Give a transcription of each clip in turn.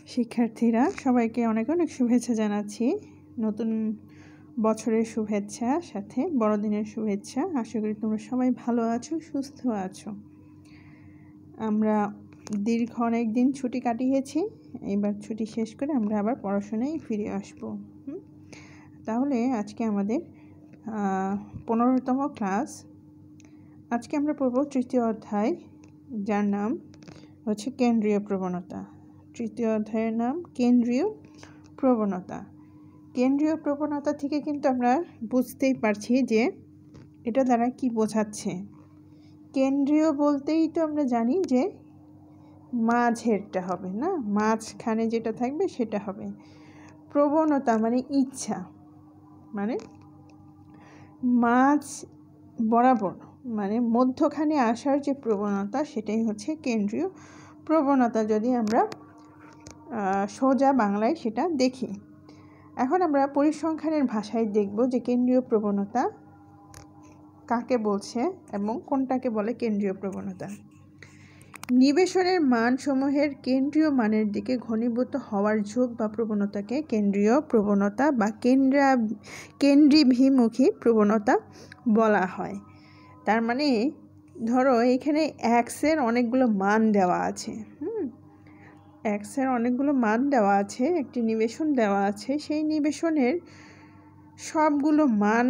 শিক্ষার্থীরা সবাইকে অনেক অনেক শুভেচ্ছা জানাচ্ছি। নতুন বছরের শুভেচ্ছা, সাথে বড়দিনের শুভেচ্ছা। আশা করি তোমরা সবাই ভালো আছো, সুস্থ আছো। আমরা দীর্ঘ অনেক দিন ছুটি কাটিয়েছি। এবার ছুটি শেষ করে আমরা আবার পড়াশোনায় ফিরে আসব। তাহলে আজকে আমাদের 15তম ক্লাস। আজকে আমরা পড়ব তৃতীয় অধ্যায়, যার নাম হচ্ছে কেন্দ্রীয় প্রবণতা। তৃতীয় অধ্যায়ের নাম কেন্দ্রীয় প্রবণতা। কেন্দ্রীয় প্রবণতা থেকে কিন্তু আমরা বুঝতেই পারছি যে এটা দ্বারা কি বোঝাচ্ছে। কেন্দ্রীয় বলতেই তো আমরা জানি যে মাঝেরটা হবে, না, মাঝখানে যেটা থাকবে সেটা হবে। প্রবণতা মানে ইচ্ছা, মানে মাঝ বরাবর, মানে মধ্যখানে আসার যে প্রবণতা, সেটাই হচ্ছে কেন্দ্রীয় প্রবণতা, যদি আমরা সোজা বাংলায় সেটা দেখি। এখন আমরা পরিসংখ্যানের ভাষায় দেখব যে কেন্দ্রীয় প্রবণতা কাকে বলছে এবং কোনটাকে বলে কেন্দ্রীয় প্রবণতা। নিবেশনের মানসমূহের কেন্দ্রীয় মানের দিকে ঘনীভূত হওয়ার ঝোঁক বা প্রবণতাকে কেন্দ্রীয় প্রবণতা বা কেন্দ্রীভিমুখী প্রবণতা বলা হয়। তার মানে ধরো এখানে এক্সের অনেকগুলো মান দেওয়া আছে, এক্সের অনেকগুলো মান দেওয়া আছে, একটি নিবেশন দেওয়া আছে। সেই নিবেশনের সবগুলো মান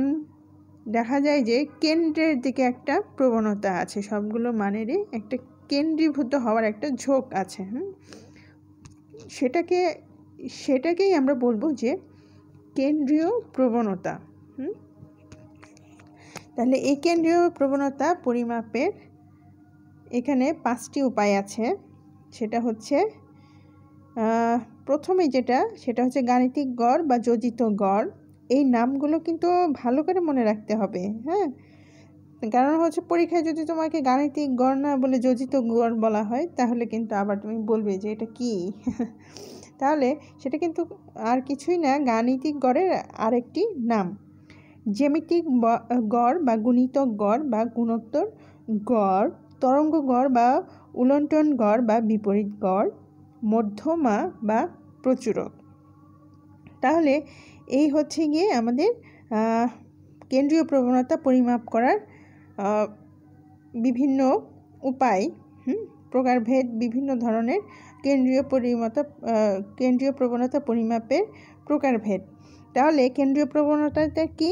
দেখা যায় যে কেন্দ্রের দিকে একটা প্রবণতা আছে, সবগুলো মানেরই একটা কেন্দ্রীভূত হওয়ার একটা ঝোঁক আছে। সেটাকেই আমরা বলবো যে কেন্দ্রীয় প্রবণতা। তাহলে এই কেন্দ্রীয় প্রবণতা পরিমাপের এখানে 5টি উপায় আছে। সেটা হচ্ছে প্রথমে সেটা হচ্ছে গাণিতিক গড় বা যোজিত গড়। এই নামগুলো কিন্তু ভালো করে মনে রাখতে হবে, কারণ হচ্ছে পরীক্ষায় যদি তোমাকে গাণিতিক গড় না বলে যোজিত গড় বলা হয়, তাহলে কিন্তু আবার তুমি বলবে যে এটা কি। তাহলে সেটা কিন্তু আর কিছুই না, গাণিতিক গড়ের আরেকটি নাম। জ্যামিতিক গড় বা গুণিতক গড় বা গুণোত্তর গড়, তরঙ্গ গড় বা উলটন গড় বা বিপরীত গড়, মধ্যমা বা প্রচুরক। তাহলে এই হচ্ছে গিয়ে আমাদের কেন্দ্রীয় প্রবণতা পরিমাপ করার বিভিন্ন উপায়, প্রকারভেদ, বিভিন্ন ধরনের কেন্দ্রীয় প্রবণতা পরিমাপের প্রকারভেদ। তাহলে কেন্দ্রীয় প্রবণতাটা কি?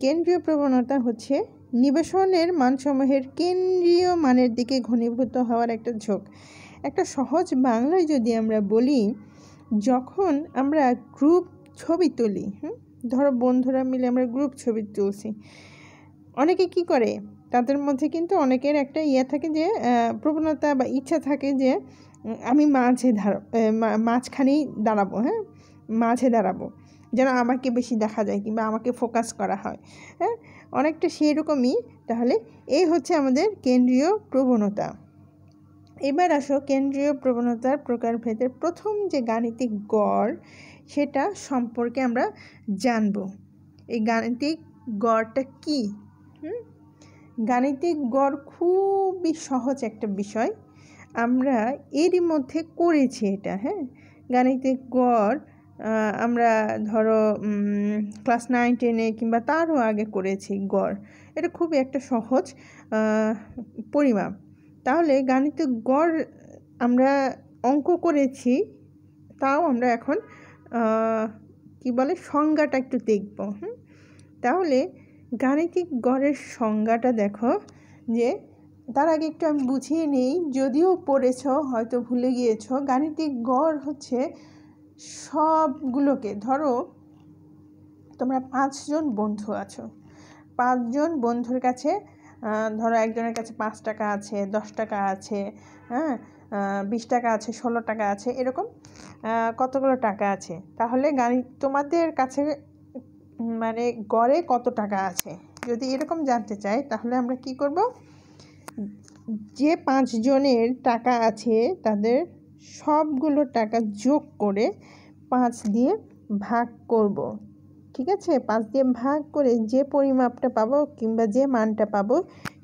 কেন্দ্রীয় প্রবণতা হচ্ছে নিবেশনের মানসমূহের কেন্দ্রীয় মানের দিকে ঘনীভূত হওয়ার একটা ঝোঁক। একটা সহজ বাংলায় যদি আমরা বলি, যখন আমরা গ্রুপ ছবি তুলি, ধরো বন্ধুরা মিলে আমরা গ্রুপ ছবি তুলছি, অনেকে কি করে, তাদের মধ্যে কিন্তু অনেকের একটা থাকে যে প্রবণতা বা ইচ্ছা থাকে যে আমি মাঝখানেই দাঁড়াবো, মাঝে দাঁড়াবো, যেন আমাকে বেশি দেখা যায় কিংবা আমাকে ফোকাস করা হয়, অনেকটা সেই রকমই। তাহলে এই হচ্ছে আমাদের কেন্দ্রীয় প্রবণতা। এবার আসো কেন্দ্রীয় প্রবণতার প্রকারভেদের প্রথম যে গাণিতিক গড়, সেটা সম্পর্কে আমরা জানব। এই গাণিতিক গড়টা কি? গাণিতিক গড় খুবই সহজ একটা বিষয়, আমরা এরই মধ্যে করেছি এটা। গাণিতিক গড় আমরা ধরো ক্লাস 9-10 কিংবা তারও আগে করেছি গড়। এটা খুবই একটা সহজ পরিমাপ। তাহলে গাণিতিক গড় আমরা অঙ্ক করেছি, তাও আমরা এখন সংজ্ঞাটা একটু দেখব। তাহলে গাণিতিক গড়ের সংজ্ঞাটা দেখো, যে তার আগে একটু আমি বুঝিয়ে নেই, যদিও পড়েছো হয়তো ভুলে গিয়েছো। গাণিতিক গড় হচ্ছে সবগুলোকে, ধরো তোমরা 5 জন বন্ধু আছো, 5 জন বন্ধুর কাছে ধরো একজনের কাছে 5 টাকা আছে, 10 টাকা আছে, 20 টাকা আছে, 16 টাকা আছে, এরকম কতগুলো টাকা আছে। তাহলে তোমাদের কাছে মানে গড়ে কত টাকা আছে, যদি এরকম জানতে চাই, তাহলে আমরা কি করব, যে 5 জনের টাকা আছে তাদের সবগুলো টাকা যোগ করে 5 দিয়ে ভাগ করব। ঠিক আছে, 5 দিয়ে ভাগ করে যে পরিমাপটা পাবো কিংবা যে মানটা পাবো,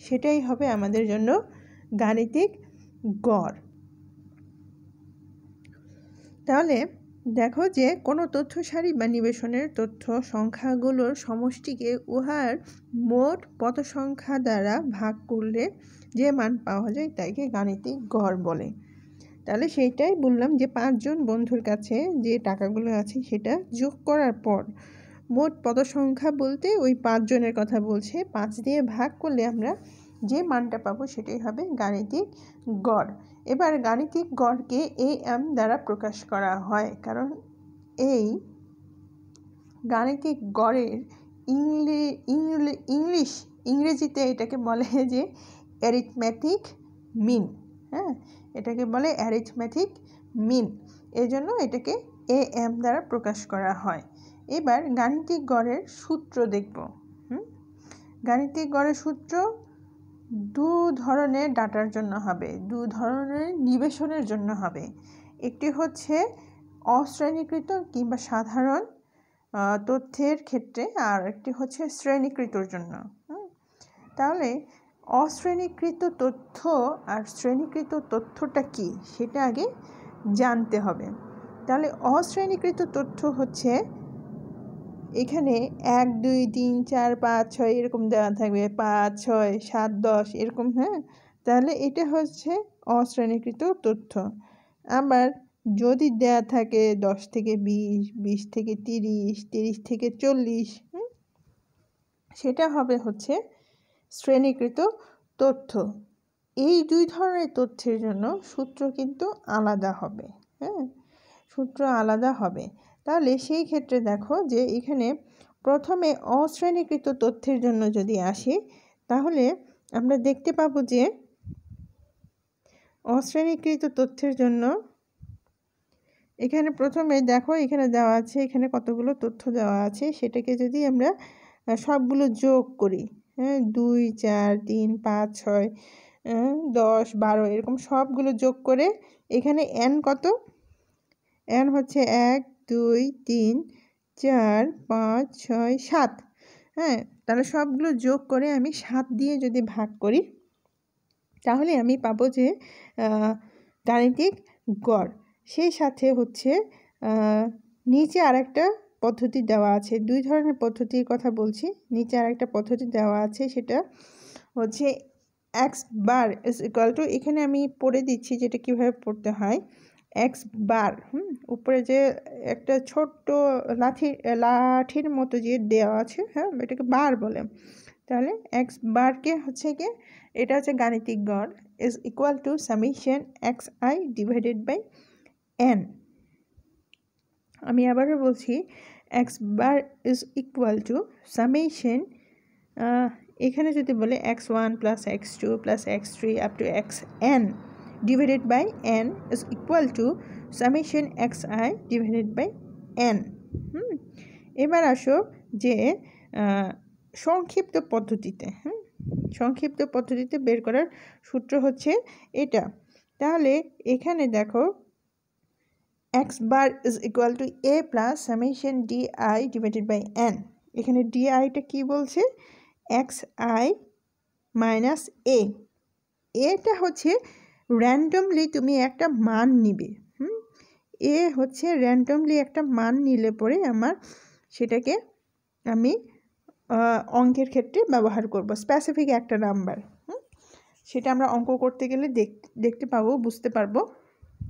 সেটাই হবে আমাদের জন্য গাণিতিক গড়। তাহলে দেখো যে কোনো তথ্য সারি বা নিবেশনের তথ্য সংখ্যাগুলোর সমষ্টিকে উহার মোট পদ সংখ্যা দ্বারা ভাগ করলে যে মান পাওয়া যায় তাকে গাণিতিক গড় বলে। তাহলে সেইটাই বললাম যে 5 জন বন্ধুর কাছে যে টাকাগুলো আছে সেটা যোগ করার পর মোট পদ সংখ্যা বলতে ওই 5 জনের কথা বলছে, 5 দিয়ে ভাগ করলে আমরা যে মানটা পাবো সেটাই হবে গাণিতিক গড়। এবার গাণিতিক গড়কে AM দ্বারা প্রকাশ করা হয়, কারণ এই গাণিতিক গড়ের ইংরেজিতে এটাকে বলে যে অ্যারিথমেটিক মিন। হ্যাঁ, এটাকে বলে অ্যারিথমেটিক মিন, এই জন্য এটাকে AM দ্বারা প্রকাশ করা হয়। এবার গাণিতিক গড়ের সূত্র দেখব। গাণিতিক গড়ের সূত্র দু ধরনের ডাটার জন্য হবে, দু ধরনের নিবেশনের জন্য হবে। একটি হচ্ছে অশ্রেণীকৃত কিংবা সাধারণ তথ্যের ক্ষেত্রে, আর একটি হচ্ছে শ্রেণীকৃতর জন্য। তাহলে অশ্রেণীকৃত তথ্য আর শ্রেণীকৃত তথ্যটা কি সেটা আগে জানতে হবে। তাহলে অশ্রেণীকৃত তথ্য হচ্ছে এখানে 1 2 3 4 5 6 এরকম দেওয়া থাকবে, 5 6 7 10 এরকম। হ্যাঁ, তাহলে এটা হচ্ছে অশ্রেণীকৃত তথ্য। আবার যদি দেওয়া থাকে 10 থেকে 20, 20 থেকে 30, 30 থেকে 40, সেটা হবে হচ্ছে শ্রেণীকৃত তথ্য। এই দুই ধরনের তথ্যের জন্য সূত্র কিন্তু আলাদা হবে। হ্যাঁ, সূত্র আলাদা হবে। তাহলে সেই ক্ষেত্রে দেখো যে এখানে প্রথমে অশ্রেণীকৃত তথ্যের জন্য যদি আসি, তাহলে আমরা দেখতে পাবো যে অশ্রেণীকৃত তথ্যের জন্য এখানে প্রথমে দেখো এখানে দেওয়া আছে, এখানে কতগুলো তথ্য দেওয়া আছে, সেটাকে যদি আমরা সবগুলো যোগ করি, হ্যাঁ 2 4 3 5 6 10 12 এরকম সবগুলো যোগ করে এখানে n কত, n হচ্ছে 1 2 3 4 5 6 7। হ্যাঁ, তাহলে সবগুলো যোগ করে আমি 7 দিয়ে যদি ভাগ করি তাহলে আমি পাবো যে গাণিতিক গড়। সেই সাথে হচ্ছে নিচে আরেকটা পদ্ধতি দেওয়া আছে, দুই ধরনের পদ্ধতির কথা বলছি। নিচে আরেকটা পদ্ধতি দেওয়া আছে, সেটা হচ্ছে x bar is equal two, এখানে আমি পড়ে দিচ্ছি যেটা কিভাবে পড়তে হয়। x বার উপরে যে একটা ছোট্ট লাঠির মতো যে দেওয়া আছে, হ্যাঁ এটাকে বার বলে। তাহলে x বারকে হচ্ছে কি, এটা হচ্ছে গাণিতিক গড় is equal to summation xi divided by n। আমি আবারও বলছি, x bar is equal to summation, এখানে যদি বলে x1 plus x2 plus x3 up to xn divided by n is equal to summation xi divided by n। এবার আসো যে সংক্ষিপ্ত পদ্ধতিতে, সংক্ষিপ্ত পদ্ধতিতে বের করার সূত্র হচ্ছে এটা। তাহলে এখানে দেখো x bar is equal to a plus summation di divided by n। এখানে ডিআইটা কি বলছে, xi মাইনাস a। এটা হচ্ছে র্যান্ডমলি তুমি একটা মান নিবে। এ হচ্ছে র্যান্ডমলি একটা মান নিলে পরে আমার সেটাকে আমি অঙ্কের ক্ষেত্রে ব্যবহার করব, স্পেসিফিক একটা নাম্বার। সেটা আমরা অঙ্ক করতে গেলে দেখতে পাবো, বুঝতে পারবো।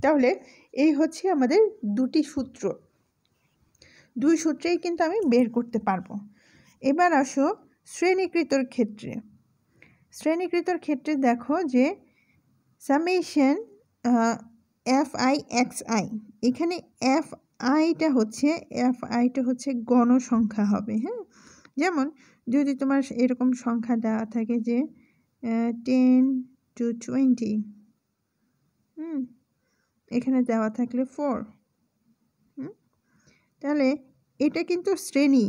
তাহলে এই হচ্ছে আমাদের দুটি সূত্র, দুই সূত্রেই কিন্তু আমি বের করতে পারবো। এবার আসো শ্রেণীকৃতর ক্ষেত্রে। শ্রেণীকৃতর ক্ষেত্রে দেখো যে সামেশন fi xi, এখানে fiটা হচ্ছে গণসংখ্যা হবে। হ্যাঁ, যেমন যদি তোমার এরকম সংখ্যা দেওয়া থাকে যে 10 to 20, এখানে দেওয়া থাকলে 4, তাহলে এটা কিন্তু শ্রেণী,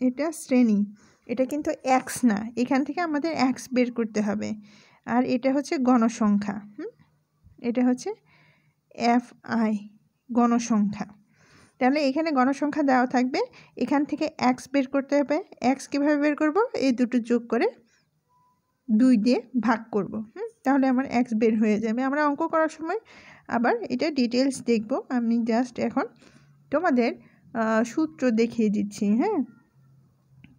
এটা শ্রেণী, এটা কিন্তু x না, এখান থেকে আমাদের x বের করতে হবে। আর এটা হচ্ছে গণসংখ্যা, এটা হচ্ছে fi গণসংখ্যা। তাহলে এখানে গণসংখ্যা দেওয়া থাকবে, এখান থেকে x বের করতে হবে। x কিভাবে বের করব, এই দুটো যোগ করে 2 দিয়ে ভাগ করব। তাহলে আমার এক্স বের হয়ে যাবে। আমরা অঙ্ক করার সময় আবার এটা ডিটেলস দেখব। আমি জাস্ট এখন তোমাদের সূত্র দেখিয়ে দিচ্ছি। হ্যাঁ,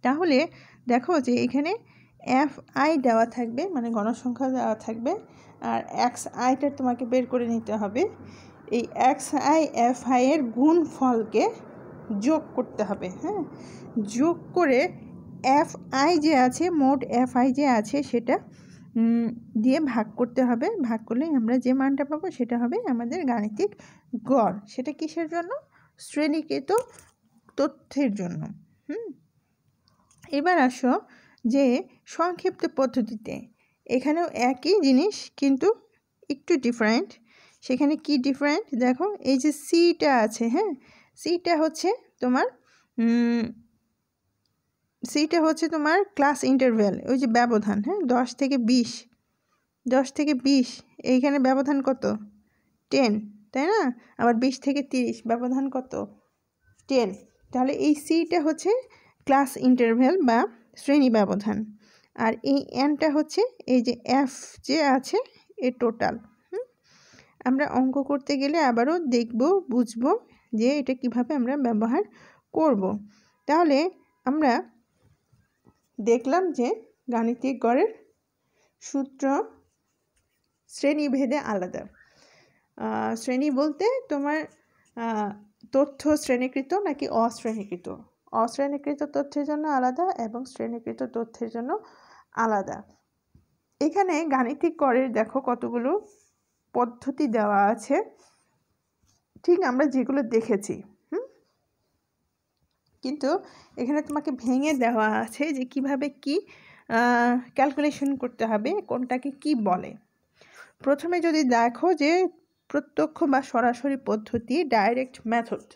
তাহলে দেখো যে এখানে এফ আই দেওয়া থাকবে, মানে গণসংখ্যা দেওয়া থাকবে, আর এক্স আইটা তোমাকে বের করে নিতে হবে। এই এক্স আই এফ আই এর গুণফলকে যোগ করতে হবে। হ্যাঁ, যোগ করে এফ আই যে আছে, মোট এফ আই যে আছে সেটা দিয়ে ভাগ করতে হবে। ভাগ করলে আমরা যে মানটা পাবো সেটা হবে আমাদের গাণিতিক গড়। সেটা কিসের জন্য? শ্রেণীকৃত তথ্যের জন্য। এবার আসো যে সংক্ষিপ্ত পদ্ধতিতে, এখানেও একই জিনিস কিন্তু একটু ডিফারেন্ট। সেখানে কি ডিফারেন্ট দেখো, এই যে সিটা আছে, হ্যাঁ, সিটা হচ্ছে তোমার ক্লাস ইন্টারভ্যাল, ওই যে ব্যবধান, হ্যাঁ, 10 থেকে 20 এইখানে ব্যবধান কত? 10, তাই না? আবার 20 থেকে 30 ব্যবধান কত? 10। তাহলে এই সিটা হচ্ছে ক্লাস ইন্টারভ্যাল বা শ্রেণী ব্যবধান, আর এই এনটা হচ্ছে এই যে এফ যে আছে এ টোটাল। আমরা অঙ্ক করতে গেলে আবারও দেখব, বুঝবো যে এটা কিভাবে আমরা ব্যবহার করব। তাহলে আমরা দেখলাম যে গাণিতিক গড়ের সূত্র শ্রেণীভেদে আলাদা। শ্রেণী বলতে তোমার তথ্য শ্রেণীকৃত নাকি অশ্রেণীকৃত। অশ্রেণীকৃত তথ্যের জন্য আলাদা এবং শ্রেণীকৃত তথ্যের জন্য আলাদা। এখানে গাণিতিক গড়ের দেখো কতগুলো পদ্ধতি দেওয়া আছে, ঠিক আমরা যেগুলো দেখেছি। কিন্তু এখানে তোমাকে ভেঙে দেওয়া আছে যে কিভাবে কি ক্যালকুলেশন করতে হবে, কোনটাকে কি বলে। প্রথমে যদি দেখো যে প্রত্যক্ষ বা সরাসরি পদ্ধতি, ডাইরেক্ট মেথড,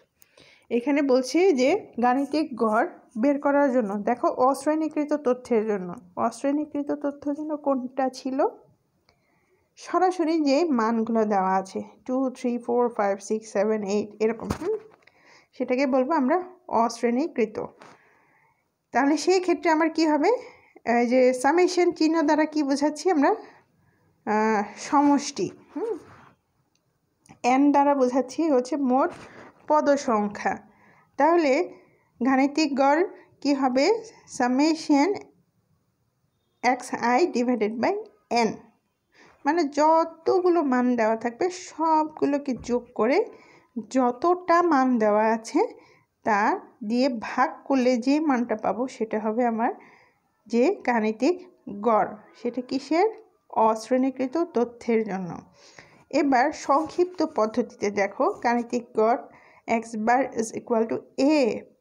এখানে বলছে যে গাণিতিক গড় বের করার জন্য দেখো অশ্রেণীকৃত তথ্যের জন্য, অশ্রেণীকৃত তথ্যের জন্য কোনটা ছিল? সরাসরি যে মানগুলো দেওয়া আছে 2, 3, 4, 5, 6, 7, 8 এরকম, সেটাকে বলবো আমরা অশ্রেণীকৃত। তাহলে সেই ক্ষেত্রে আমার কি হবে? যে সামেশন চিহ্ন দ্বারা কি বোঝাচ্ছি আমরা? সমষ্টি। এন দ্বারা বোঝাচ্ছি হচ্ছে মোট পদ সংখ্যা। তাহলে গাণিতিক গড় কি হবে? Summation x i divided by n, মানে যতগুলো মান দেওয়া থাকবে সবগুলোকে যোগ করে যতটা মান দেওয়া আছে তা দিয়ে ভাগ করলে যে মানটা পাবো সেটা হবে আমার যে গাণিতিক গড়। সেটা কিসের? অশ্রেণীকৃত তথ্যের জন্য। এবার সংক্ষিপ্ত পদ্ধতিতে দেখো গাণিতিক গড় x bar is equal to a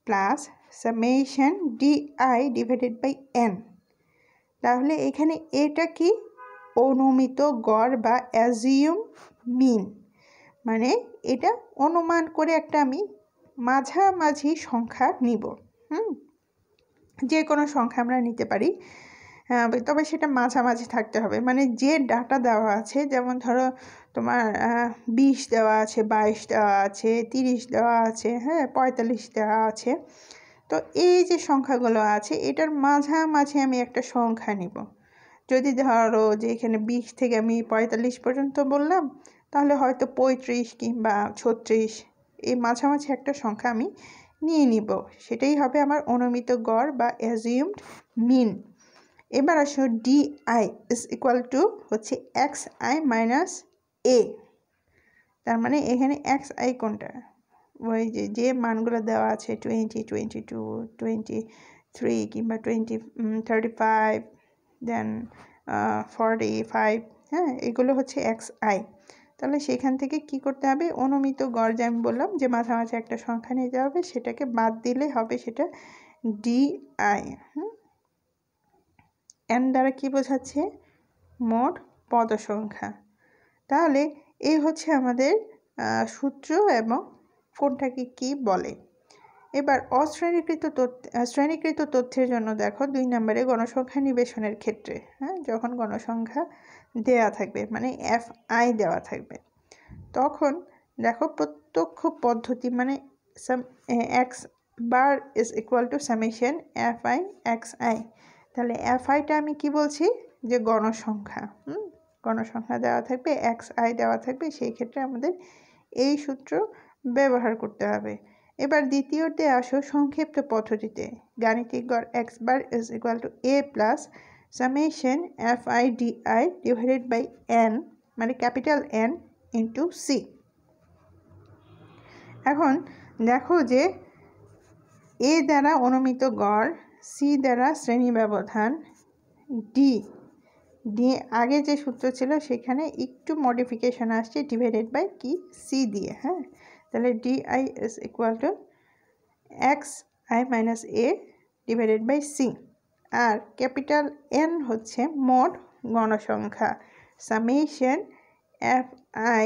plus summation d i divided by n. তাহলে এখানে এটা কি? অনুমিত গড় বা অ্যাজিউম মিন, মানে এটা অনুমান করে একটা আমি মাঝামাঝি সংখ্যা নিব। যে কোনো সংখ্যা আমরা নিতে পারি, তবে সেটা মাঝামাঝি থাকতে হবে। মানে যে ডাটা দেওয়া আছে, যেমন ধরো তোমার 20 দেওয়া আছে, 22 দেওয়া আছে, 30 দেওয়া আছে, হ্যাঁ, 45 দেওয়া আছে। তো এই যে সংখ্যাগুলো আছে এটার মাঝামাঝি আমি একটা সংখ্যা নিব। যদি ধরো যে এখানে 20 থেকে আমি 45 পর্যন্ত বললাম, তাহলে হয়তো 35 কিংবা 36 এই মাঝামাঝি একটা সংখ্যা আমি নিয়ে নিব। সেটাই হবে আমার অনুমিত গড় বা অ্যাজিউমড মিন। এবার আসো D i is equal to হচ্ছে এক্স আই মাইনাস এ। তার মানে এখানে এক্স আই কোনটা? ওই যে মানগুলো দেওয়া আছে 20, 22, 23 কিংবা 20, 35, দেন 45, হ্যাঁ, এগুলো হচ্ছে এক্স আই। তাহলে সেখান থেকে কি করতে হবে? অনুমিত গড় যে আমি বললাম যে মাঝামাঝি একটা সংখ্যা নিতে হবে, সেটাকে বাদ দিলে হবে সেটা ডি আই। এন দ্বারা কি বোঝাচ্ছে? মোট পদ সংখ্যা। তাহলে এই হচ্ছে আমাদের সূত্র এবং কোনটাকে কি বলে। এবার শ্রেণীকৃত তথ্যের জন্য দেখো 2 নম্বরে গণসংখ্যা নিবেশনের ক্ষেত্রে, হ্যাঁ, যখন গণসংখ্যা দেয়া থাকবে মানে এফ আই দেওয়া থাকবে, তখন দেখো প্রত্যক্ষ পদ্ধতি মানে x bar is equal to summation f I x I. তাহলে এফ আইটা আমি কি বলছি? যে গণসংখ্যা। গণসংখ্যা দেওয়া থাকবে, xi দেওয়া থাকবে, সেই ক্ষেত্রে আমাদের এই সূত্র ব্যবহার করতে হবে। এবার দ্বিতীয়তে আসো সংক্ষিপ্ত পদ্ধতিতে। গাণিতিক গড় x bar is equal to a plus summation fi di divided by n মানে ক্যাপিটাল N ইন্টু c। এখন দেখো যে a দ্বারা অনুমিত গড়, c দ্বারা শ্রেণী ব্যবধান, ডি আগে যে সূত্র ছিল সেখানে একটু মডিফিকেশন আসছে ডিভাইডেড বাই কি সি দিয়ে। হ্যাঁ, তাহলে d i is equal to x i minus a divided by c. আর ক্যাপিটাল এন হচ্ছে মোট গণসংখ্যা, summation f i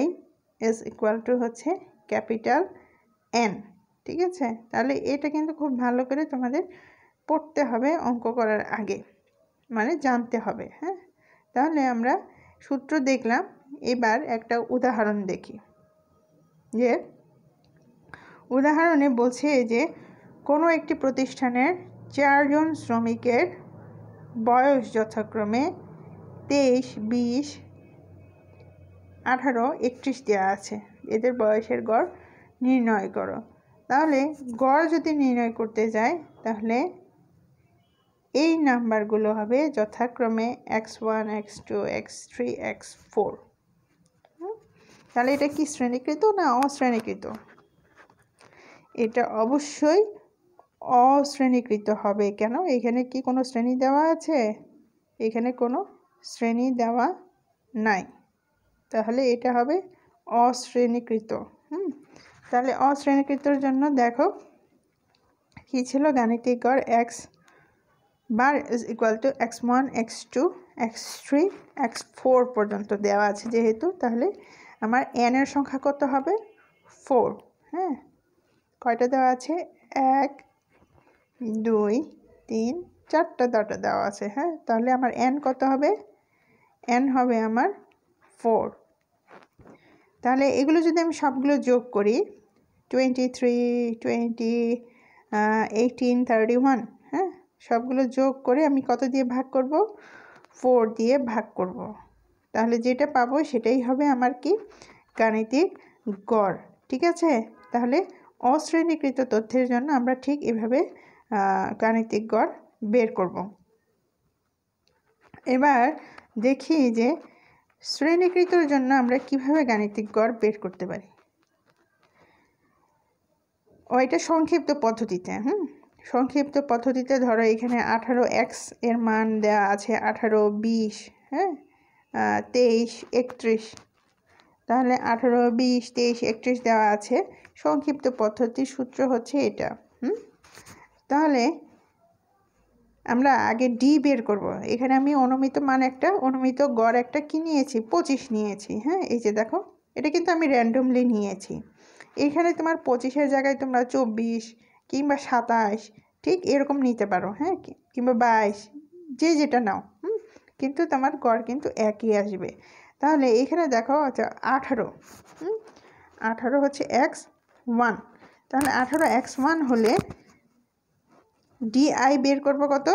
is equal to হচ্ছে ক্যাপিটাল এন। ঠিক আছে, তাহলে এটা কিন্তু খুব ভালো করে তোমাদের পড়তে হবে অঙ্ক করার আগে, মানে জানতে হবে। হ্যাঁ, তাহলে আমরা সূত্র দেখলাম, এবার একটা উদাহরণ দেখি। যে উদাহরণে বলছে যে কোনো একটি প্রতিষ্ঠানের 4 জন শ্রমিকের বয়স যথাক্রমে 23, 20, 18, 31 দেওয়া আছে। এদের বয়সের গড় নির্ণয় করো। তাহলে গড় যদি নির্ণয় করতে যাই তাহলে এই নাম্বারগুলো হবে যথাক্রমে x1, x2, x3, x4। তাহলে এটা কি শ্রেণীকৃত না অশ্রেণীকৃত? এটা অবশ্যই অশ্রেণীকৃত হবে। কেন? এখানে কি কোনো শ্রেণী দেওয়া আছে? এখানে কোনো শ্রেণী দেওয়া নাই, তাহলে এটা হবে অশ্রেণীকৃত। তাহলে অশ্রেণীকৃতর জন্য দেখো কি ছিল, গাণিতিক গড় x bar is equal two x1, x2, x3, x4 পর্যন্ত দেওয়া আছে যেহেতু, তাহলে আমার n এর সংখ্যা কত হবে? 4। হ্যাঁ, কয়টা দেওয়া আছে? 1, 2, 3, 4টা ডাটা দেওয়া আছে। হ্যাঁ, তাহলে আমার n কত হবে? n হবে আমার 4। তাহলে এগুলো যদি আমি সবগুলো যোগ করি, 23, 20, 18, 31, হ্যাঁ, সবগুলো যোগ করে আমি কত দিয়ে ভাগ করব? 4 দিয়ে ভাগ করব। তাহলে যেটা পাবো সেটাই হবে আমার কি? গাণিতিক গড়। ঠিক আছে, তাহলে অশ্রেণীকৃত তথ্যের জন্য আমরা ঠিক এভাবে গাণিতিক গড় বের করব। এবার দেখি যে শ্রেণীকৃতর জন্য আমরা কিভাবে গাণিতিক গড় বের করতে পারি। এটা সংক্ষিপ্ত পদ্ধতিতে। সংক্ষিপ্ত পদ্ধতিতে ধরো এখানে 18x এর মান দেওয়া আছে 18, 20, হ্যাঁ, 23, 31। তাহলে 18, 20, 23, 31 দেওয়া আছে। সংক্ষিপ্ত পদ্ধতির সূত্র হচ্ছে এটা। তাহলে আমরা আগে ডি বের করব। এখানে আমি অনুমিত মান একটা, অনুমিত গড় একটা কি নিয়েছি? 25 নিয়েছি। হ্যাঁ, এই যে দেখো, এটা কিন্তু আমি র্যান্ডমলি নিয়েছি। এখানে তোমার 25-এর জায়গায় তোমরা 24 কিংবা 27 ঠিক এরকম নিতে পারো। হ্যাঁ, কিংবা 22, যে যেটা নাও, কিন্তু তোমার গড় কিন্তু একই আসবে। তাহলে এখানে দেখো, আচ্ছা 18, 18 হচ্ছে x1। তাহলে 18x1 হলে DI বের করব কত?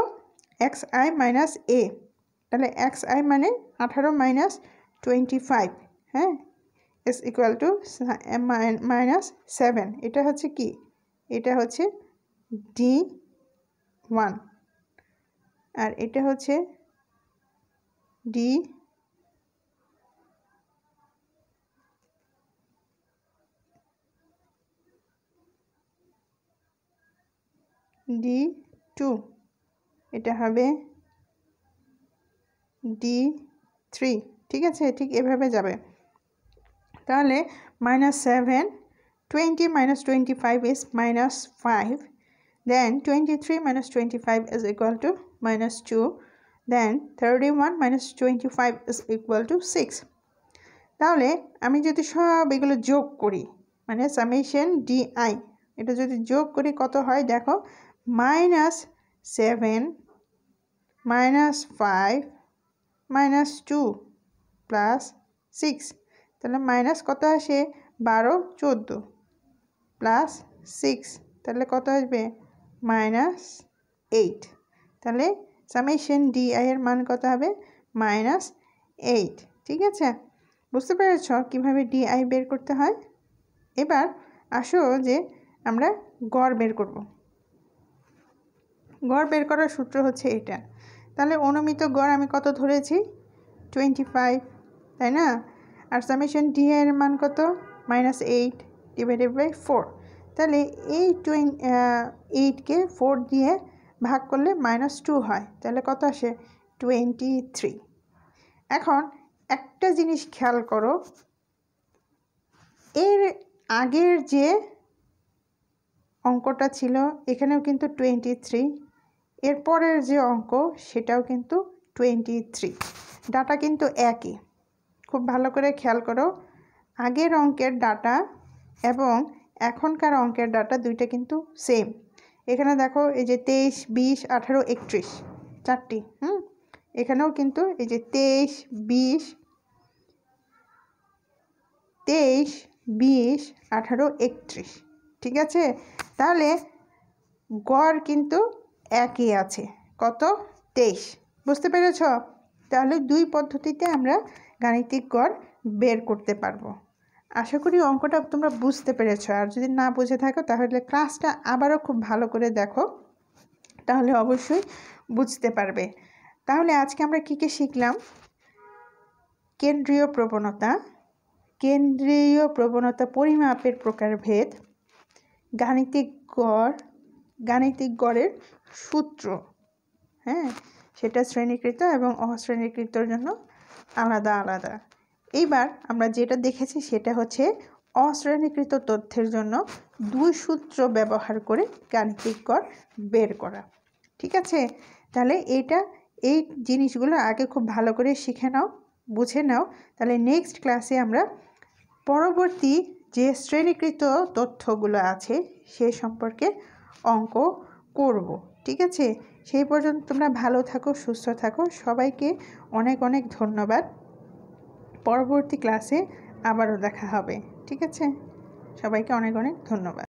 xi minus a। তাহলে xi মানে 18 মাইনাস 25, হ্যাঁ, is equal to মাইনাস 7। এটা হচ্ছে কি? এটা হচ্ছে D1 আর এটা হচ্ছে D2। এটা হবে D3। ঠিক আছে, ঠিক এভাবে যাবে। তাহলে -7, 20 minus 25 is -5, then 23 minus 25 is equal to -2, then 31 minus 25 is equal to 6। তাহলে আমি যদি সব এগুলো যোগ করি, মানে সামেশন DI, এটা যদি যোগ করি কত হয় দেখো, -7, -5, -2 প্লাস 6। তাহলে মাইনাস কত আসে? 12, 14 প্লাস 6, তাহলে কত আসবে? -8। তাহলে সামেশন DI এর মান কত হবে? -8। ঠিক আছে, বুঝতে পেরেছ কীভাবে ডিআই বের করতে হয়। এবার আসো যে আমরা গড় বের করব। গড় বের করার সূত্র হচ্ছে এটা। তাহলে অনুমিত গড় আমি কত ধরেছি? 25, তাই না? আর সামেশন ডিআই এর মান কত? -8 ডিভাইডেড বাই 4। তাহলে এই 8কে 4 দিয়ে ভাগ করলে -2 হয়, তাহলে কত আসে? 23। এখন একটা জিনিস খেয়াল করো, এর আগের যে অঙ্কটা ছিল এখানেও কিন্তু 23, এর পরের যে অঙ্ক সেটাও কিন্তু 23। ডাটা কিন্তু একই। খুব ভালো করে খেয়াল করো, আগের অঙ্কের ডাটা এবং এখনকার অঙ্কের ডাটা দুইটা কিন্তু সেম। এখানে দেখো এই যে 23, 20, 18, 31 চারটি। এখানেও কিন্তু এই যে 23, 20, 18, 31। ঠিক আছে, তাহলে গড় কিন্তু একই আছে, কত? 23। বুঝতে পেরেছ? তাহলে দুই পদ্ধতিতে আমরা গাণিতিক গড় বের করতে পারবো। আশা করি অঙ্কটা তোমরা বুঝতে পেরেছ। আর যদি না বুঝে থাকো তাহলে ক্লাসটা আবারও খুব ভালো করে দেখো, তাহলে অবশ্যই বুঝতে পারবে। তাহলে আজকে আমরা কী কী শিখলাম? কেন্দ্রীয় প্রবণতা, কেন্দ্রীয় প্রবণতা পরিমাপের প্রকারভেদ, গাণিতিক গড়, গাণিতিক গড়ের সূত্র, হ্যাঁ সেটা শ্রেণীকৃত এবং অশ্রেণীকৃতর জন্য আলাদা আলাদা। এইবার আমরা যেটা দেখেছি সেটা হচ্ছে অশ্রেণীকৃত তথ্যের জন্য দুই সূত্র ব্যবহার করে গাণিতিক গড় বের করা। ঠিক আছে, তাহলে এই জিনিসগুলো আগে খুব ভালো করে শিখে নাও, বুঝে নাও। তাহলে নেক্সট ক্লাসে আমরা পরবর্তী যে শ্রেণীকৃত তথ্যগুলো আছে সে সম্পর্কে অঙ্ক করব। ঠিক আছে, সেই পর্যন্ত তোমরা ভালো থাকো, সুস্থ থাকো। সবাইকে অনেক অনেক ধন্যবাদ। পরবর্তী ক্লাসে আবারও দেখা হবে। ঠিক আছে, সবাইকে অনেক অনেক ধন্যবাদ।